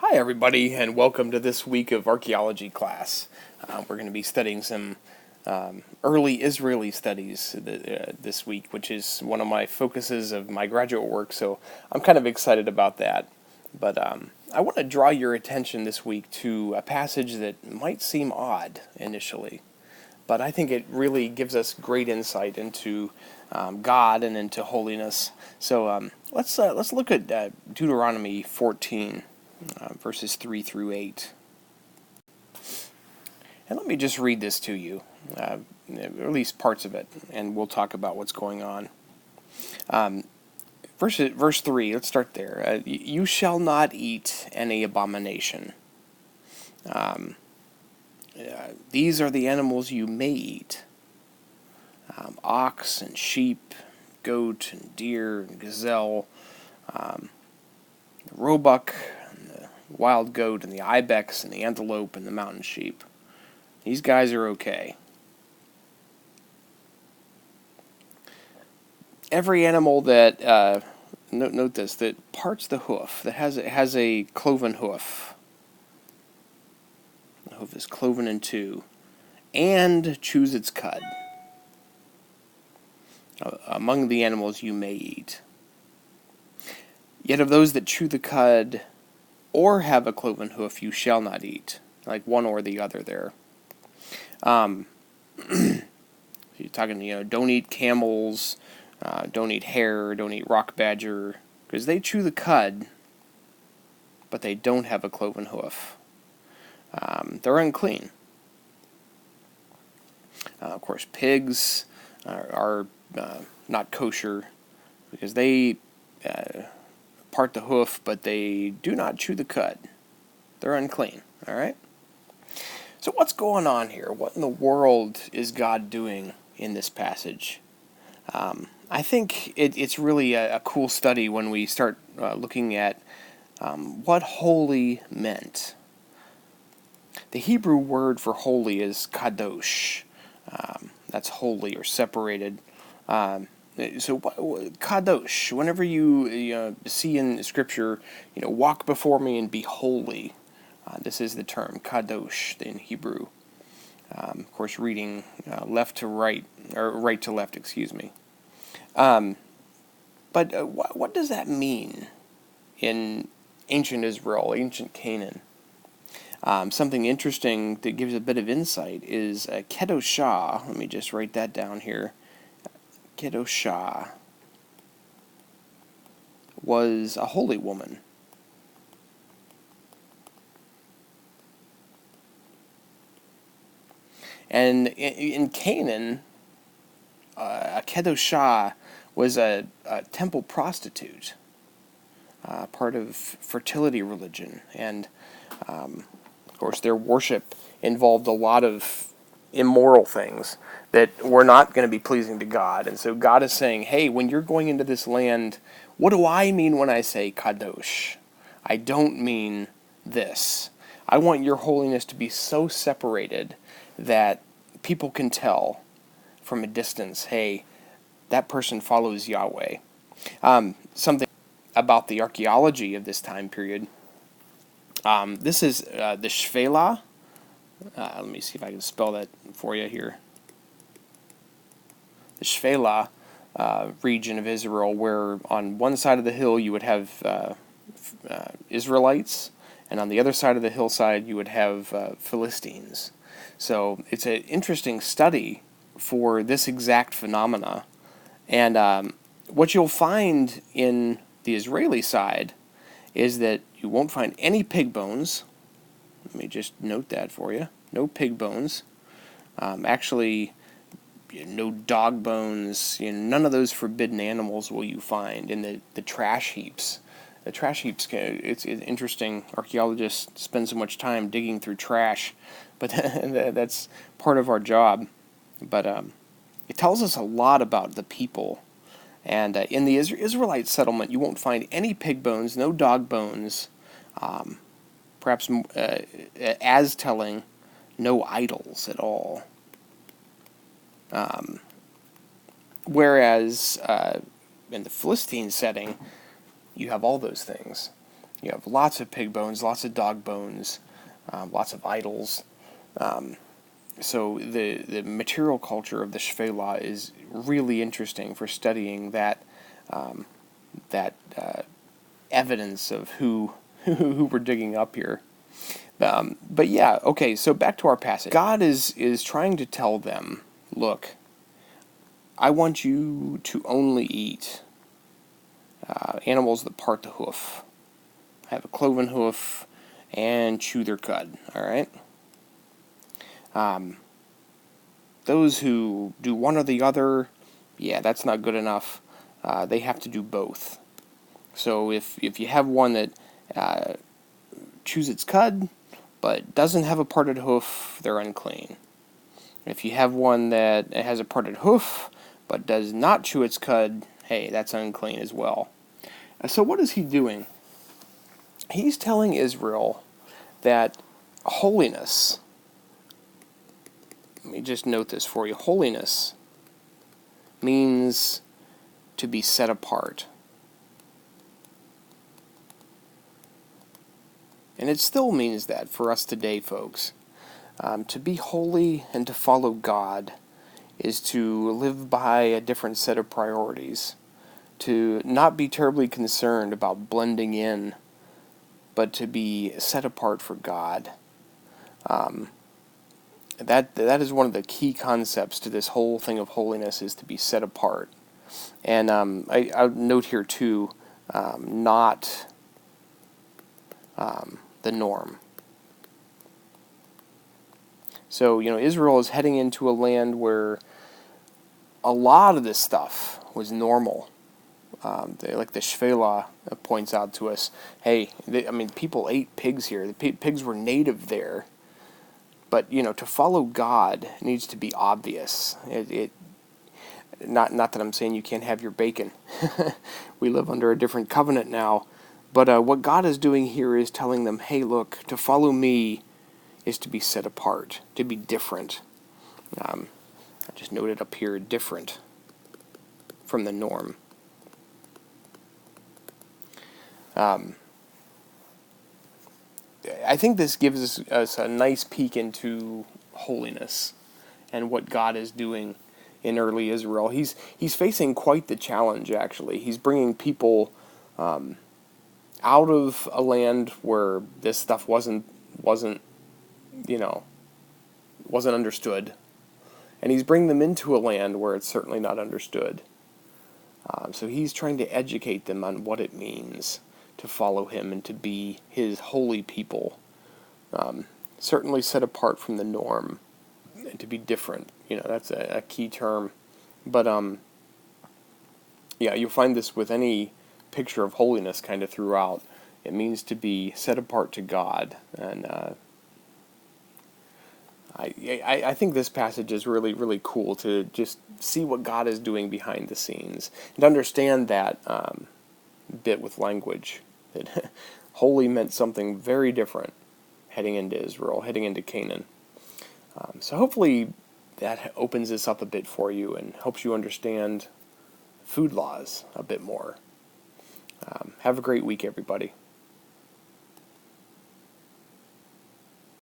Hi, everybody, and welcome to this week of archaeology class. We're going to be studying some early Israeli studies this week, which is one of my focuses of my graduate work, so I'm kind of excited about that. But I want to draw your attention this week to a passage that might seem odd initially, but I think it really gives us great insight into God and into holiness. So let's look at Deuteronomy 14. Verses 3 through 8. And let me just read this to you, at least parts of it, and we'll talk about what's going on. Verse 3, let's start there. You shall not eat any abomination. These are the animals you may eat. Ox and sheep, goat and deer and gazelle, the roebuck, wild goat and the ibex and the antelope and the mountain sheep. These guys are okay. Every animal that, note this, that parts the hoof, that has a cloven hoof. The hoof is cloven in two, and chews its cud. Among the animals you may eat. Yet of those that chew the cud or have a cloven hoof you shall not eat. Like one or the other there. You're talking, don't eat camels, don't eat hare, don't eat rock badger, because they chew the cud, but they don't have a cloven hoof. They're unclean. Of course, pigs are not kosher, because they part the hoof, but they do not chew the cud. They're unclean, all right? So what's going on here? What in the world is God doing in this passage? I think it's really a cool study when we start looking at what holy meant. The Hebrew word for holy is kadosh. That's holy or separated. So kadosh, whenever you see in Scripture, walk before me and be holy. This is the term, kadosh, in Hebrew. Of course, reading left to right, or right to left, excuse me. But what does that mean in ancient Israel, ancient Canaan? Something interesting that gives a bit of insight is kedoshah. Let me just write that down here. Kedoshah was a holy woman. And in Canaan, a kedoshah was a temple prostitute, part of fertility religion. And, of course, their worship involved a lot of immoral things that were not going to be pleasing to God. And so God is saying, hey, when you're going into this land, what do I mean when I say kadosh? I don't mean this. I want your holiness to be so separated that people can tell from a distance, hey, that person follows Yahweh. Something about the archaeology of this time period. This is the Shvela. Let me see if I can spell that for you here. The Shvela region of Israel, where on one side of the hill you would have Israelites, and on the other side of the hillside you would have Philistines. So it's an interesting study for this exact phenomena. And what you'll find in the Israeli side is that you won't find any pig bones. Let me just note that for you. No pig bones. Actually, no dog bones. None of those forbidden animals will you find in the trash heaps. The trash heaps, it's interesting. Archaeologists spend so much time digging through trash, but that's part of our job. But it tells us a lot about the people. And in the Israelite settlement, you won't find any pig bones, no dog bones, perhaps as telling, no idols at all. Whereas in the Philistine setting, you have all those things. You have lots of pig bones, lots of dog bones, lots of idols. So the material culture of the Shvela is really interesting for studying that evidence of who who we're digging up here. But yeah, okay. So back to our passage. God is trying to tell them, look, I want you to only eat animals that part the hoof, have a cloven hoof, and chew their cud. All right. Those who do one or the other, yeah, that's not good enough. They have to do both. So if you have one that chews its cud but doesn't have a parted hoof, they're unclean. If you have one that has a parted hoof but does not chew its cud, hey, that's unclean as well. So what is he doing? He's telling Israel that holiness, let me just note this for you, holiness means to be set apart. And it still means that for us today, folks. To be holy and to follow God is to live by a different set of priorities. To not be terribly concerned about blending in, but to be set apart for God. That is one of the key concepts to this whole thing of holiness, is to be set apart. And I note here too, not the norm. So, Israel is heading into a land where a lot of this stuff was normal. Like the Shvela points out to us, hey, people ate pigs here. The pigs were native there. But, to follow God needs to be obvious. Not that I'm saying you can't have your bacon. We live under a different covenant now. But what God is doing here is telling them, hey, look, to follow me is to be set apart, to be different. I just noted up here, different from the norm. I think this gives us a nice peek into holiness and what God is doing in early Israel. He's facing quite the challenge, actually. He's bringing people out of a land where this stuff wasn't understood, and he's bringing them into a land where it's certainly not understood. So he's trying to educate them on what it means to follow him and to be his holy people, certainly set apart from the norm, and to be different. That's a key term. But yeah, you'll find this with any picture of holiness kind of throughout. It means to be set apart to God. And I think this passage is really, really cool to just see what God is doing behind the scenes and understand that bit with language, that holy meant something very different heading into Israel, heading into Canaan. So hopefully that opens this up a bit for you and helps you understand food laws a bit more. Have a great week, everybody.